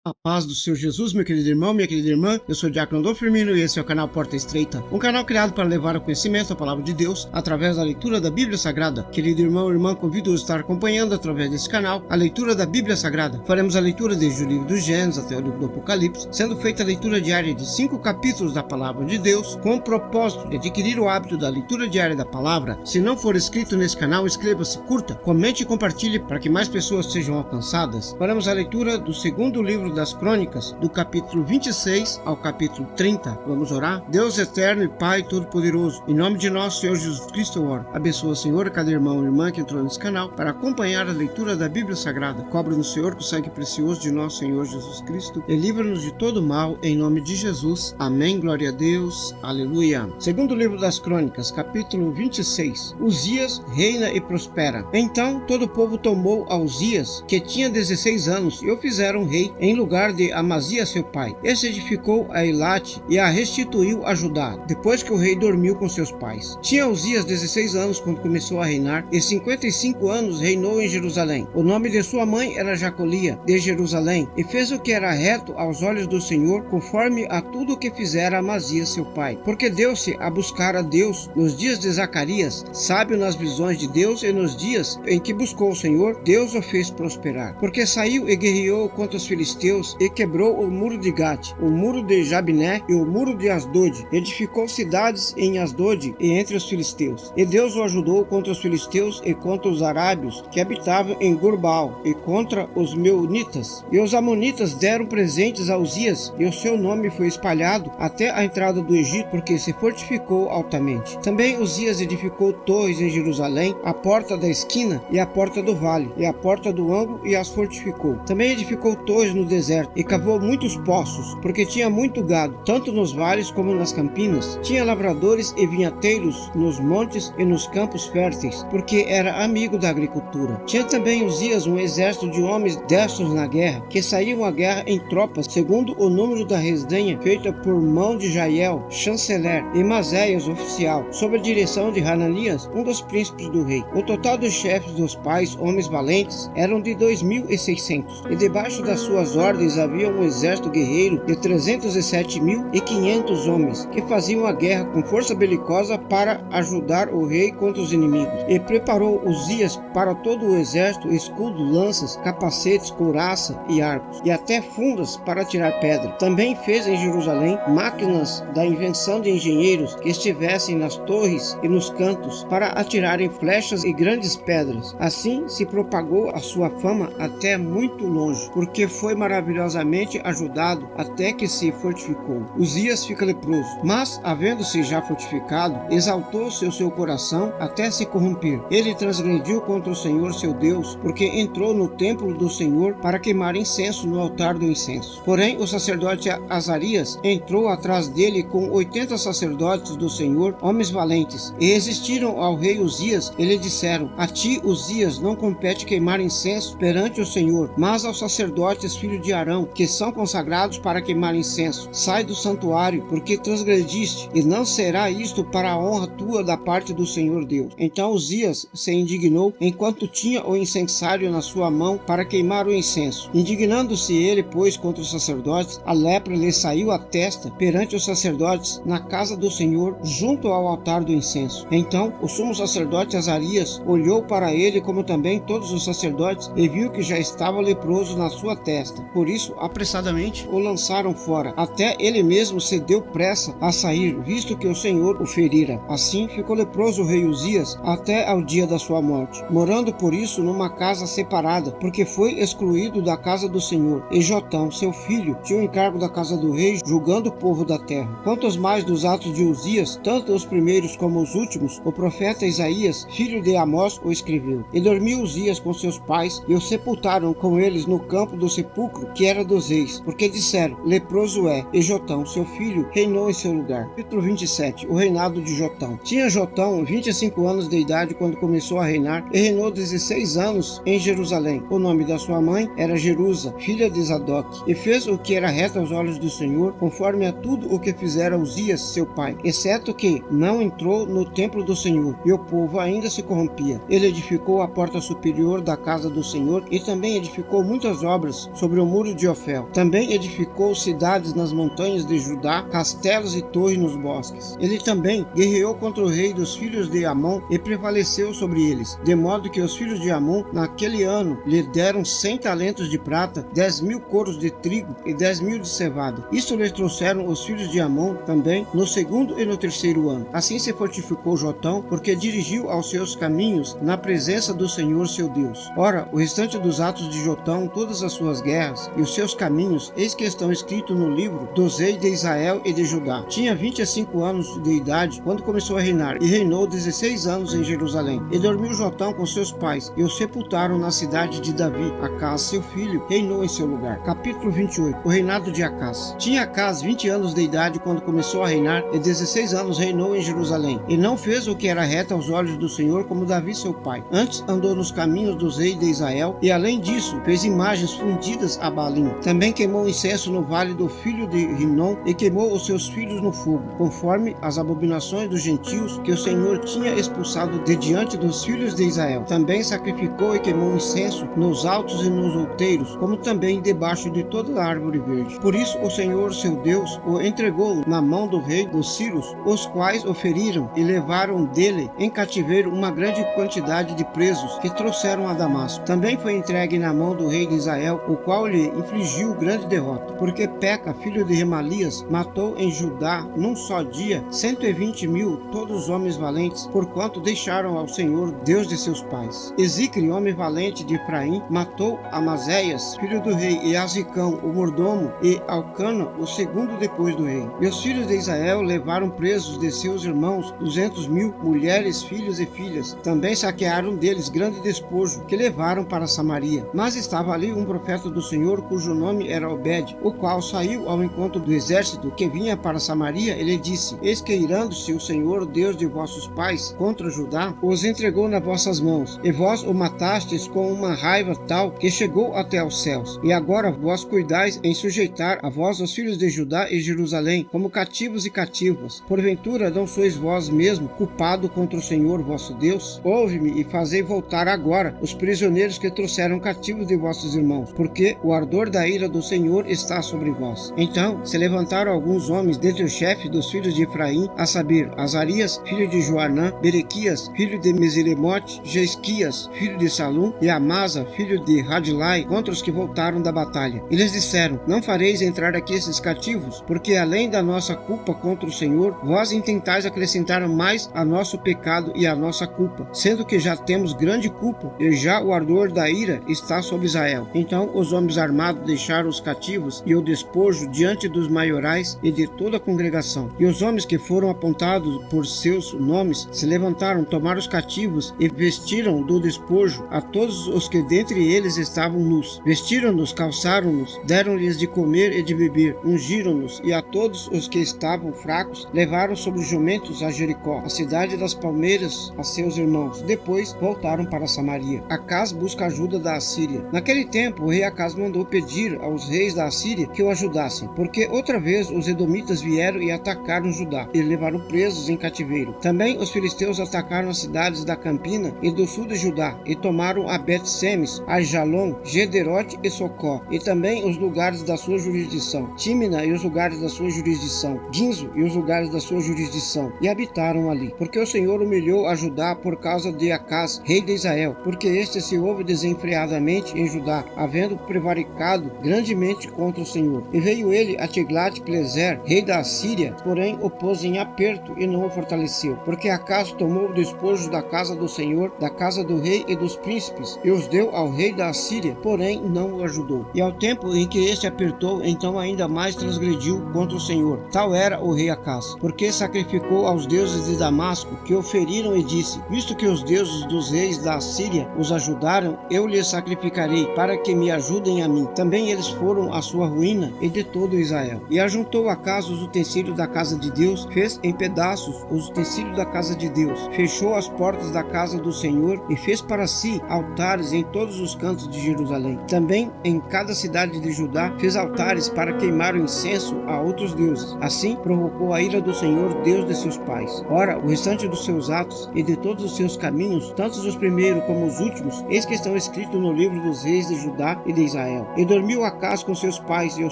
A paz do Senhor Jesus, meu querido irmão, minha querida irmã. Eu sou o Diácono Adolfo Firmino e esse é o canal Porta Estreita, um canal criado para levar ao conhecimento a palavra de Deus através da leitura da Bíblia Sagrada. Querido irmão e irmã, convido-os a estar acompanhando através desse canal a leitura da Bíblia Sagrada. Faremos a leitura desde o livro do Gênesis até o livro do Apocalipse, sendo feita a leitura diária de 5 capítulos da palavra de Deus, com o propósito de adquirir o hábito da leitura diária da palavra. Se não for inscrito nesse canal, inscreva-se, curta, comente e compartilhe para que mais pessoas sejam alcançadas. Faremos a leitura do segundo livro das Crônicas, do capítulo 26 ao capítulo 30. Vamos orar? Deus eterno e Pai todo-poderoso, em nome de nosso Senhor Jesus Cristo eu oro. Abençoa, Senhor, cada irmão e irmã que entrou nesse canal para acompanhar a leitura da Bíblia Sagrada. Cobre-nos, Senhor, com o sangue precioso de nosso Senhor Jesus Cristo e livra-nos de todo mal, em nome de Jesus. Amém. Glória a Deus. Aleluia. Segundo livro das Crônicas, capítulo 26. Uzias reina e prospera. Então todo o povo tomou a Uzias, que tinha 16 anos, e o fizeram rei em lugar de Amazias seu pai. Esse edificou a Elate e a restituiu a Judá, depois que o rei dormiu com seus pais. Tinha Uzias 16 anos quando começou a reinar, e 55 anos reinou em Jerusalém. O nome de sua mãe era Jacolia, de Jerusalém, e fez o que era reto aos olhos do Senhor, conforme a tudo o que fizera Amazias seu pai. Porque deu-se a buscar a Deus nos dias de Zacarias, sábio nas visões de Deus, e nos dias em que buscou o Senhor, Deus o fez prosperar. Porque saiu e guerreou contra os filisteus e quebrou o muro de Gate, o muro de Jabiné e o muro de Asdod. Edificou cidades em Asdod e entre os filisteus. E Deus o ajudou contra os filisteus e contra os arábios que habitavam em Gurbaal e contra os meunitas. E os amonitas deram presentes a Uzias, e o seu nome foi espalhado até a entrada do Egito, porque se fortificou altamente. Também Uzias edificou torres em Jerusalém, a porta da esquina e a porta do vale, e a porta do ângulo, e as fortificou. Também edificou torres no deserto e cavou muitos poços, porque tinha muito gado, tanto nos vales como nas campinas. Tinha lavradores e vinhateiros nos montes e nos campos férteis, porque era amigo da agricultura. Tinha também Uzias um exército de homens destros na guerra, que saíam à guerra em tropas, segundo o número da resenha feita por mão de Jael, chanceler, e Mazéias, oficial, sob a direção de Hananias, um dos príncipes do rei. O total dos chefes dos pais, homens valentes, eram de 2.600, e debaixo das suas ordens havia um exército guerreiro de 307.500 homens, que faziam a guerra com força belicosa para ajudar o rei contra os inimigos. E preparou Uzias para todo o exército escudo, lanças, capacetes, couraça e arcos, e até fundas para tirar pedra. Também fez em Jerusalém máquinas da invenção de engenheiros que estivessem nas torres e nos cantos para atirarem flechas e grandes pedras. Assim se propagou a sua fama até muito longe, porque foi maravilhosamente ajudado até que se fortificou. Uzias fica leproso, mas, havendo-se já fortificado, exaltou-se o seu coração até se corromper. Ele transgrediu contra o Senhor seu Deus, porque entrou no templo do Senhor para queimar incenso no altar do incenso. Porém, o sacerdote Azarias entrou atrás dele com 80 sacerdotes do Senhor, homens valentes, e resistiram ao rei Uzias, e lhe disseram: a ti, Uzias, não compete queimar incenso perante o Senhor, mas aos sacerdotes filhos de Arão, que são consagrados para queimar incenso. Sai do santuário, porque transgrediste, e não será isto para a honra tua da parte do Senhor Deus. Então Uzias se indignou, enquanto tinha o incensário na sua mão para queimar o incenso. Indignando-se ele, pois, contra os sacerdotes, a lepra lhe saiu à testa perante os sacerdotes na casa do Senhor, junto ao altar do incenso. Então o sumo sacerdote Azarias olhou para ele, como também todos os sacerdotes, e viu que já estava leproso na sua testa. Por isso, apressadamente o lançaram fora. Até ele mesmo se deu pressa a sair, visto que o Senhor o ferira. Assim ficou leproso o rei Uzias até ao dia da sua morte, morando por isso numa casa separada, porque foi excluído da casa do Senhor. E Jotão, seu filho, tinha o encargo da casa do rei, julgando o povo da terra. Quanto aos mais dos atos de Uzias, tanto os primeiros como os últimos, o profeta Isaías, filho de Amós, o escreveu. E dormiu Uzias com seus pais, e o sepultaram com eles no campo do sepulcro, que era dos reis, porque disseram: leproso é, e Jotão, seu filho, reinou em seu lugar. Capítulo 27. O reinado de Jotão. Tinha Jotão 25 anos de idade quando começou a reinar, e reinou 16 anos em Jerusalém. O nome da sua mãe era Jerusa, filha de Zadok, e fez o que era reto aos olhos do Senhor, conforme a tudo o que fizera Uzias, seu pai, exceto que não entrou no templo do Senhor, e o povo ainda se corrompia. Ele edificou a porta superior da casa do Senhor, e também edificou muitas obras sobre o muro muro de Ofel. Também edificou cidades nas montanhas de Judá, castelos e torres nos bosques. Ele também guerreou contra o rei dos filhos de Amon e prevaleceu sobre eles, de modo que os filhos de Amon naquele ano lhe deram 100 talentos de prata, 10.000 coros de trigo e 10.000 de cevada. Isto lhes trouxeram os filhos de Amon também no segundo e no terceiro ano. Assim se fortificou Jotão, porque dirigiu aos seus caminhos na presença do Senhor seu Deus. Ora, o restante dos atos de Jotão, todas as suas guerras e os seus caminhos, eis que estão escritos no livro dos reis de Israel e de Judá. Tinha 25 anos de idade quando começou a reinar, e reinou 16 anos em Jerusalém. E dormiu Jotão com seus pais, e o sepultaram na cidade de Davi. Acás, seu filho, reinou em seu lugar. Capítulo 28. O reinado de Acás. Tinha Acás 20 anos de idade quando começou a reinar, e 16 anos reinou em Jerusalém. E não fez o que era reto aos olhos do Senhor, como Davi seu pai. Antes andou nos caminhos dos reis de Israel, e além disso fez imagens fundidas a Baalim. Também queimou incenso no vale do filho de Rinom, e queimou os seus filhos no fogo, conforme as abominações dos gentios que o Senhor tinha expulsado de diante dos filhos de Israel. Também sacrificou e queimou incenso nos altos e nos outeiros, como também debaixo de toda a árvore verde. Por isso o Senhor seu Deus o entregou na mão do rei dos Sírios, os quais o feriram e levaram dele em cativeiro uma grande quantidade de presos que trouxeram a Damasco. Também foi entregue na mão do rei de Israel, o qual lhe infligiu grande derrota, porque Peca, filho de Remalias, matou em Judá num só dia 120.000 todos os homens valentes, porquanto deixaram ao Senhor, Deus de seus pais. Ezicre, homem valente de Efraim, matou Amazéias, filho do rei, e Azicão, o mordomo, e Alcana, o segundo depois do rei. E os filhos de Israel levaram presos de seus irmãos 200.000 mulheres, filhos e filhas. Também saquearam deles grande despojo, que levaram para Samaria. Mas estava ali um profeta do Senhor, cujo nome era Obed, o qual saiu ao encontro do exército que vinha para Samaria. Ele disse: Eis que irando-se o Senhor, Deus de vossos pais, contra Judá, os entregou nas vossas mãos, e vós o matastes com uma raiva tal que chegou até aos céus. E agora vós cuidais em sujeitar a vós os filhos de Judá e Jerusalém, como cativos e cativas. Porventura não sois vós mesmo culpado contra o Senhor vosso Deus? Ouve-me e fazei voltar agora os prisioneiros que trouxeram cativos de vossos irmãos, porque o ardor da ira do Senhor está sobre vós. Então se levantaram alguns homens dentre os chefes dos filhos de Efraim, a saber, Azarias, filho de Joanã, Berequias, filho de Mesilemote, Jesquias, filho de Salum, e Amasa, filho de Radilai, contra os que voltaram da batalha. E lhes disseram: Não fareis entrar aqui esses cativos, porque além da nossa culpa contra o Senhor, vós intentais acrescentar mais a nosso pecado e a nossa culpa, sendo que já temos grande culpa, e já o ardor da ira está sobre Israel. Então os homens armados deixaram os cativos e o despojo diante dos maiorais e de toda a congregação. E os homens que foram apontados por seus nomes se levantaram, tomaram os cativos e vestiram do despojo a todos os que dentre eles estavam nus. Vestiram-nos, calçaram-nos, deram-lhes de comer e de beber, ungiram-nos, e a todos os que estavam fracos levaram sobre jumentos a Jericó, a cidade das palmeiras, a seus irmãos. Depois voltaram para Samaria. Acás busca ajuda da Assíria. Naquele tempo o rei Acás mandou pedir aos reis da Assíria que o ajudassem, porque outra vez os edomitas vieram e atacaram Judá, e levaram presos em cativeiro. Também os filisteus atacaram as cidades da Campina e do sul de Judá, e tomaram a Bet-Semes, a Jalom, Gederote e Socó, e também os lugares da sua jurisdição, Tímina e os lugares da sua jurisdição, Ginzo e os lugares da sua jurisdição, e habitaram ali. Porque o Senhor humilhou a Judá por causa de Acás, rei de Israel, porque este se houve desenfreadamente em Judá, havendo prevaricado grandemente contra o Senhor. E veio ele a Tiglat-Pileser, rei da Assíria, porém o pôs em aperto e não o fortaleceu, porque Acás tomou o despojo da casa do Senhor, da casa do rei e dos príncipes, e os deu ao rei da Assíria, porém não o ajudou. E ao tempo em que este apertou, então ainda mais transgrediu contra o Senhor. Tal era o rei Acás, porque sacrificou aos deuses de Damasco, que o feriram, e disse: Visto que os deuses dos reis da Assíria os ajudaram, eu lhes sacrificarei, para que me ajudem a mim. Também eles foram à sua ruína e de todo Israel. E ajuntou Acás os utensílios da casa de Deus, fez em pedaços os utensílios da casa de Deus, fechou as portas da casa do Senhor e fez para si altares em todos os cantos de Jerusalém. Também em cada cidade de Judá fez altares para queimar o incenso a outros deuses. Assim provocou a ira do Senhor, Deus de seus pais. Ora, o restante dos seus atos e de todos os seus caminhos, tanto os primeiros como os últimos, eis que estão escritos no livro dos reis de Judá e de Israel. Israel. E dormiu Acaz com seus pais e o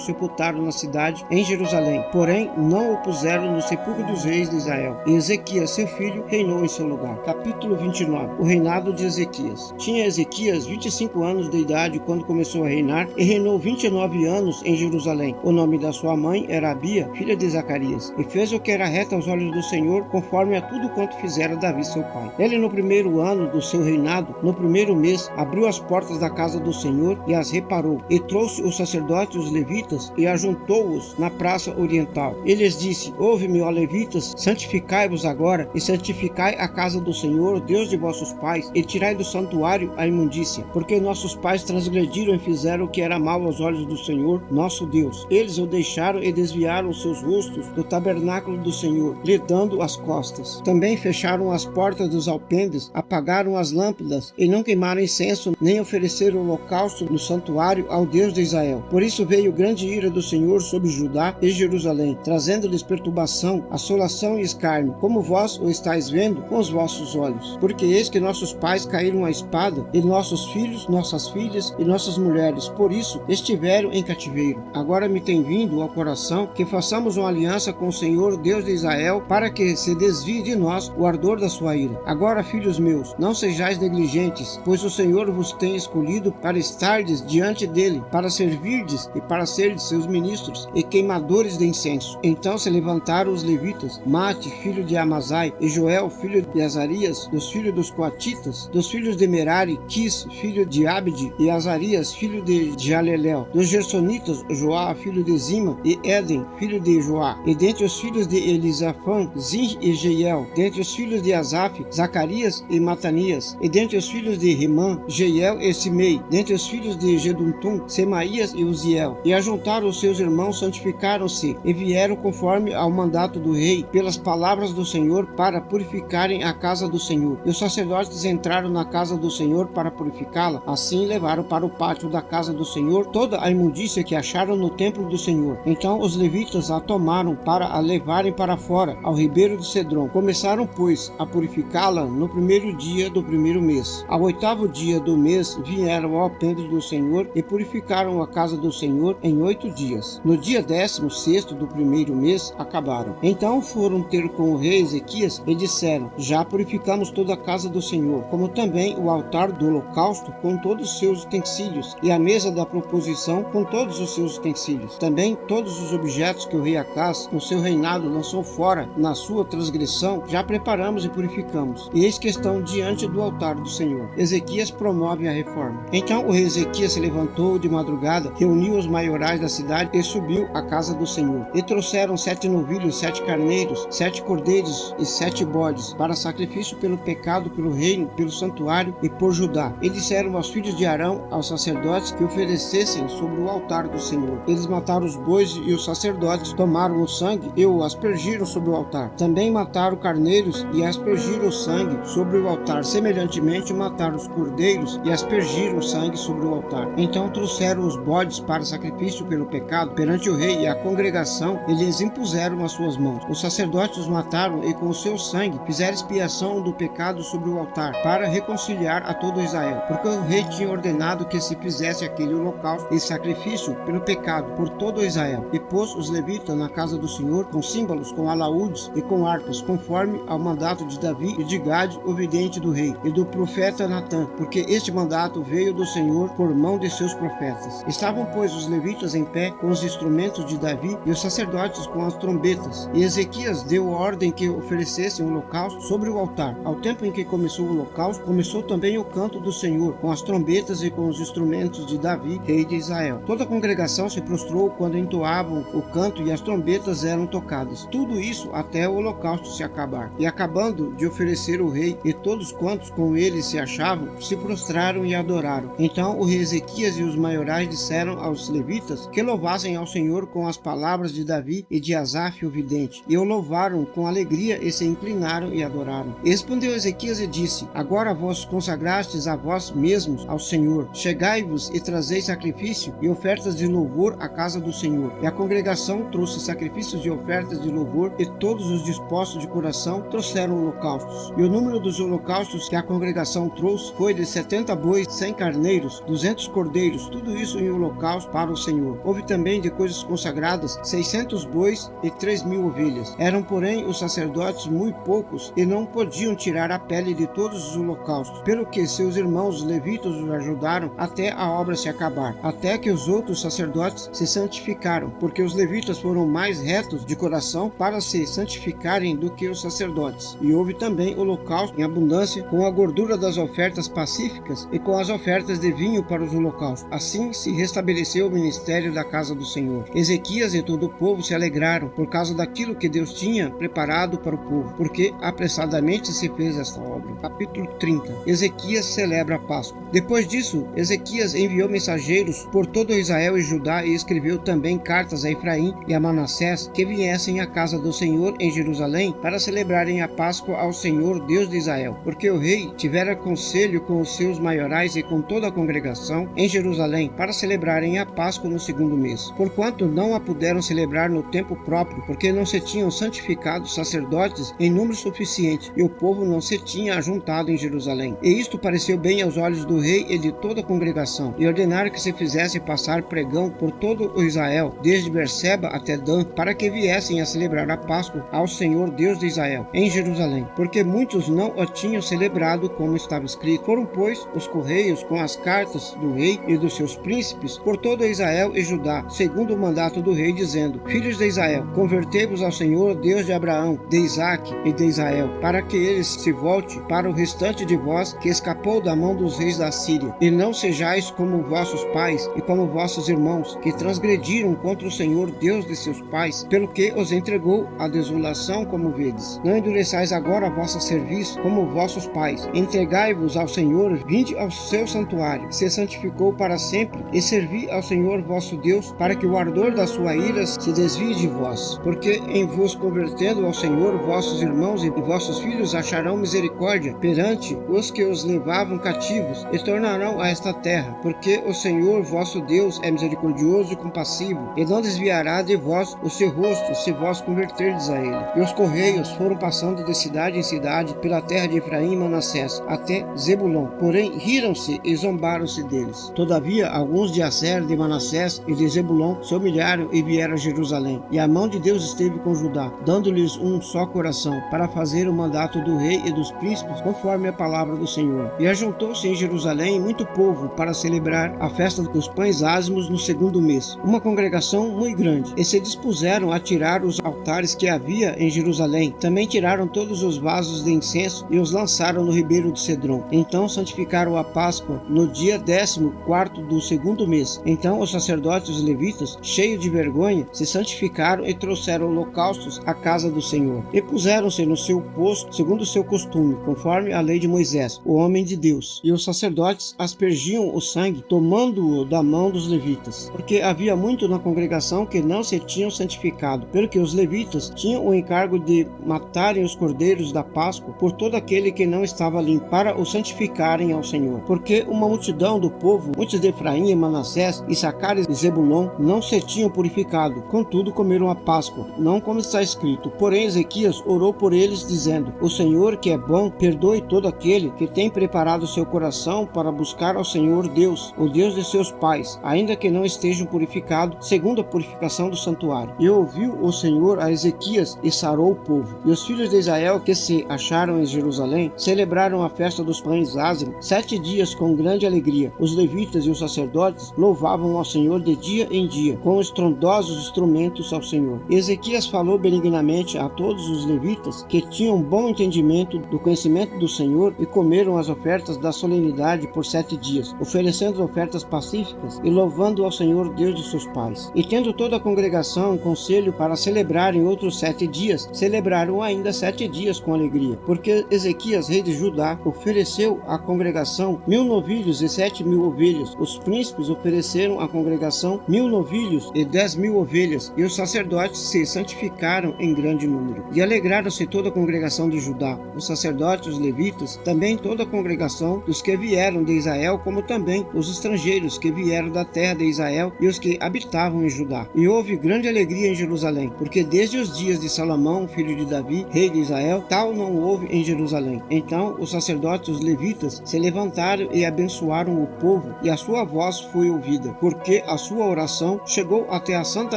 sepultaram na cidade em Jerusalém. Porém, não o puseram no sepulcro dos reis de Israel. E Ezequias, seu filho, reinou em seu lugar. Capítulo 29. O reinado de Ezequias. Tinha Ezequias 25 anos de idade quando começou a reinar e reinou 29 anos em Jerusalém. O nome da sua mãe era Abia, filha de Zacarias, e fez o que era reto aos olhos do Senhor, conforme a tudo quanto fizera Davi seu pai. Ele, no primeiro ano do seu reinado, no primeiro mês, abriu as portas da casa do Senhor e as reparou, e trouxe os sacerdotes e os levitas e ajuntou-os na praça oriental. E lhes disse: Ouve-me, ó levitas, santificai-vos agora e santificai a casa do Senhor, Deus de vossos pais, e tirai do santuário a imundícia, porque nossos pais transgrediram e fizeram o que era mal aos olhos do Senhor, nosso Deus. Eles o deixaram e desviaram os seus rostos do tabernáculo do Senhor, lhe dando as costas. Também fecharam as portas dos alpendes, apagaram as lâmpadas e não queimaram incenso, nem ofereceram holocausto no santuário ao Deus de Israel. Por isso veio grande ira do Senhor sobre Judá e Jerusalém, trazendo-lhes perturbação, assolação e escárnio, como vós o estáis vendo com os vossos olhos. Porque eis que nossos pais caíram à espada, e nossos filhos, nossas filhas e nossas mulheres, por isso estiveram em cativeiro. Agora me tem vindo ao coração que façamos uma aliança com o Senhor, Deus de Israel, para que se desvie de nós o ardor da sua ira. Agora, filhos meus, não sejais negligentes, pois o Senhor vos tem escolhido para estardes diante dele, para servirdes e para serdes seus ministros e queimadores de incenso. Então se levantaram os levitas, Mate, filho de Amazai, e Joel, filho de Azarias, dos filhos dos Coatitas, dos filhos de Merari, Quis, filho de Abde, e Azarias, filho de Jalelel, dos Gersonitas, Joá, filho de Zima, e Éden, filho de Joá, e dentre os filhos de Elisafã, Zin e Jeiel, dentre os filhos de Asaf, Zacarias e Matanias, e dentre os filhos de Rimã, Jeiel e Simei, dentre os filhos de Geduntum, Semaías e Uziel. E ajuntaram os seus irmãos, santificaram-se, e vieram conforme ao mandato do rei, pelas palavras do Senhor, para purificarem a casa do Senhor. E os sacerdotes entraram na casa do Senhor para purificá-la. Assim levaram para o pátio da casa do Senhor toda a imundícia que acharam no templo do Senhor. Então os levitas a tomaram para a levarem para fora, ao ribeiro de Cedron. Começaram, pois, a purificá-la no primeiro dia do primeiro mês. Ao 8º dia do mês vieram ao alpendre do Senhor e purificaram a casa do Senhor em 8 dias. No dia 16º do primeiro mês acabaram. Então foram ter com o rei Ezequias e disseram: Já purificamos toda a casa do Senhor, como também o altar do holocausto com todos os seus utensílios, e a mesa da proposição com todos os seus utensílios. Também todos os objetos que o rei Acaz no seu reinado lançou fora na sua transgressão, já preparamos e purificamos, e eis que estão diante do altar do Senhor. Ezequias promove a reforma. Então o rei Ezequias se levantou de madrugada, reuniu os maiorais da cidade e subiu à casa do Senhor. E trouxeram 7 novilhos, 7 carneiros, 7 cordeiros e 7 bodes, para sacrifício pelo pecado, pelo reino, pelo santuário e por Judá. E disseram aos filhos de Arão, aos sacerdotes, que oferecessem sobre o altar do Senhor. Eles mataram os bois e os sacerdotes tomaram o sangue e o aspergiram sobre o altar. Também mataram carneiros e aspergiram o sangue sobre o altar. Semelhantemente mataram os cordeiros e aspergiram o sangue sobre o altar. Então trouxeram os bodes para sacrifício pelo pecado perante o rei e a congregação, e lhes impuseram as suas mãos. Os sacerdotes os mataram e com o seu sangue fizeram expiação do pecado sobre o altar, para reconciliar a todo Israel, porque o rei tinha ordenado que se fizesse aquele holocausto e sacrifício pelo pecado por todo Israel. E pôs os levitas na casa do Senhor com símbolos, com alaúdes e com harpas, conforme ao mandato de Davi e de Gade, o vidente do rei, e do profeta Natã, porque este mandato veio do Senhor por mão de seus profetas. Estavam, pois, os levitas em pé com os instrumentos de Davi e os sacerdotes com as trombetas. E Ezequias deu ordem que oferecessem o holocausto sobre o altar. Ao tempo em que começou o holocausto, começou também o canto do Senhor, com as trombetas e com os instrumentos de Davi, rei de Israel. Toda a congregação se prostrou quando entoavam o canto e as trombetas eram tocadas. Tudo isso até o holocausto se acabar. E acabando de oferecer o rei e todos quantos com ele se achavam, se prostraram e adoraram. Então o rei Ezequias e os maiorais disseram aos levitas que louvassem ao Senhor com as palavras de Davi e de Asaf o vidente. E o louvaram com alegria e se inclinaram e adoraram. E respondeu Ezequias e disse: Agora vos consagrastes a vós mesmos ao Senhor. Chegai-vos e trazei sacrifício e ofertas de louvor à casa do Senhor. E a congregação trouxe sacrifícios e ofertas de louvor, e todos os dispostos de coração trouxeram holocaustos. E o número dos holocaustos que a congregação trouxe foi de 70 bois, 100 carneiros, 200 cordeiros, cordeiros, tudo isso em holocausto para o Senhor. Houve também de coisas consagradas 600 bois e 3.000 ovelhas. Eram, porém, os sacerdotes muito poucos e não podiam tirar a pele de todos os holocaustos, pelo que seus irmãos os levitas os ajudaram até a obra se acabar, até que os outros sacerdotes se santificaram, porque os levitas foram mais retos de coração para se santificarem do que os sacerdotes. E houve também holocausto em abundância, com a gordura das ofertas pacíficas e com as ofertas de vinho para os holocaustos. Assim se restabeleceu o ministério da casa do Senhor. Ezequias e todo o povo se alegraram por causa daquilo que Deus tinha preparado para o povo, porque apressadamente se fez esta obra. Capítulo 30. Ezequias celebra a Páscoa. Depois disso, Ezequias enviou mensageiros por todo Israel e Judá e escreveu também cartas a Efraim e a Manassés que viessem à casa do Senhor em Jerusalém para celebrarem a Páscoa ao Senhor Deus de Israel, porque o rei tivera conselho com os seus maiorais e com toda a congregação em Jerusalém para celebrarem a Páscoa no segundo mês, porquanto não a puderam celebrar no tempo próprio, porque não se tinham santificado sacerdotes em número suficiente e o povo não se tinha ajuntado em Jerusalém. E isto pareceu bem aos olhos do rei e de toda a congregação, e ordenaram que se fizesse passar pregão por todo o Israel, desde Berseba até Dan, para que viessem a celebrar a Páscoa ao Senhor Deus de Israel em Jerusalém, porque muitos não a tinham celebrado como estava escrito. Foram, pois, os correios com as cartas do rei e dos seus príncipes por todo Israel e Judá, segundo o mandato do rei, dizendo: Filhos de Israel, convertei-vos ao Senhor Deus de Abraão, de Isaque e de Israel, para que eles se volte para o restante de vós que escapou da mão dos reis da Síria, e não sejais como vossos pais e como vossos irmãos, que transgrediram contra o Senhor Deus de seus pais, pelo que os entregou à desolação, como vedes. Não endureçais agora a vossa serviço como vossos pais. Entregai-vos ao Senhor, vinde ao seu santuário, se santificou para sempre, e servi ao Senhor vosso Deus, para que o ardor da sua ira se desvie de vós. Porque em vos convertendo ao Senhor, vossos irmãos e vossos filhos acharão misericórdia perante os que os levavam cativos, e tornarão a esta terra, porque o Senhor vosso Deus é misericordioso e compassivo, e não desviará de vós o seu rosto, se vós converterdes a ele. E os correios foram passando de cidade em cidade pela terra de Efraim e Manassés, até Zebulon. Porém, riram-se e zombaram-se deles. Todavia, alguns de Aser, de Manassés e de Zebulon se humilharam e vieram a Jerusalém. E a mão de Deus esteve com Judá, dando-lhes um só coração, para fazer o mandato do rei e dos príncipes, conforme a palavra do Senhor. E ajuntou-se em Jerusalém muito povo para celebrar a festa dos pães ázimos no segundo mês, uma congregação muito grande, e se dispuseram a tirar os altares que havia em Jerusalém. Também tiraram todos os vasos de incenso e os lançaram no ribeiro de Cedron. Então santificaram a Páscoa no dia 14º do segundo mês. Então os sacerdotes e os levitas, cheios de vergonha, se santificaram e trouxeram holocaustos à casa do Senhor, e puseram-se no seu posto segundo o seu costume, conforme a lei de Moisés, o homem de Deus. E os sacerdotes aspergiam o sangue, tomando-o da mão dos levitas, porque havia muito na congregação que não se tinham santificado, pelo que os levitas tinham o encargo de matarem os cordeiros da Páscoa por todo aquele que não estava limpo, para o santificarem ao Senhor. Porque uma multidão do povo, muitos de Efraim e Manassés, Issacar e Zebulon, não se tinham purificado, contudo comeram a Páscoa, não como está escrito. Porém Ezequias orou por eles, dizendo: O Senhor, que é bom, perdoe todo aquele que tem preparado seu coração para buscar ao Senhor Deus, o Deus de seus pais, ainda que não estejam purificados, segundo a purificação do santuário. E ouviu o Senhor a Ezequias e sarou o povo. E os filhos de Israel que se acharam em Jerusalém celebraram a festa dos pães ázimos 7 dias com grande alegria. Os levitas e os sacerdotes louvavam ao Senhor de dia em dia, com estrondosos instrumentos ao Senhor. Ezequias falou benignamente a todos os levitas que tinham bom entendimento do conhecimento do Senhor, e comeram as ofertas da solenidade por 7 dias, oferecendo ofertas pacíficas e louvando ao Senhor Deus de seus pais. E tendo toda a congregação um conselho para celebrarem outros 7 dias, celebraram ainda 7 dias com alegria, porque Ezequias, rei de Judá, ofereceu à congregação 1000 novilhos e 7.000 ovelhas. Os príncipes ofereceram à congregação 1000 novilhos e 10.000 ovelhas, e os sacerdotes se santificaram em grande número. E alegraram-se toda a congregação de Judá, os sacerdotes, os levitas, também toda a congregação dos que vieram de Israel, como também os estrangeiros que vieram da terra de Israel e os que habitavam em Judá. E houve grande alegria em Jerusalém, porque desde os dias de Salomão, filho de Davi, rei de Israel, tal não houve em Jerusalém. Então os sacerdotes, os levitas, se levantaram e abençoaram o povo e as sua voz foi ouvida, porque a sua oração chegou até a santa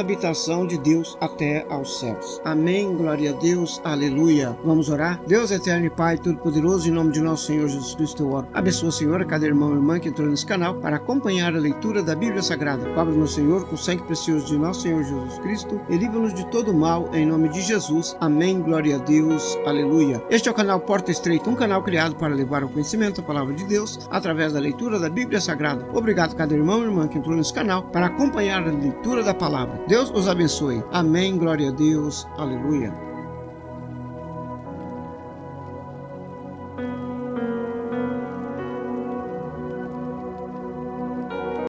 habitação de Deus, até aos céus. Amém, glória a Deus, aleluia. Vamos orar? Deus eterno e Pai todo-poderoso, em nome de nosso Senhor Jesus Cristo eu oro. Abençoa, Senhor, a cada irmão e irmã que entrou nesse canal para acompanhar a leitura da Bíblia Sagrada. Cobre-nos, Senhor, com o sangue precioso de nosso Senhor Jesus Cristo e livra-nos de todo mal, em nome de Jesus. Amém, glória a Deus, aleluia. Este é o canal Porta Estreita, um canal criado para levar ao conhecimento a palavra de Deus através da leitura da Bíblia Sagrada. Obrigado a cada irmão e irmã que entrou nesse canal para acompanhar a leitura da palavra. Deus os abençoe. Amém, glória a Deus, aleluia.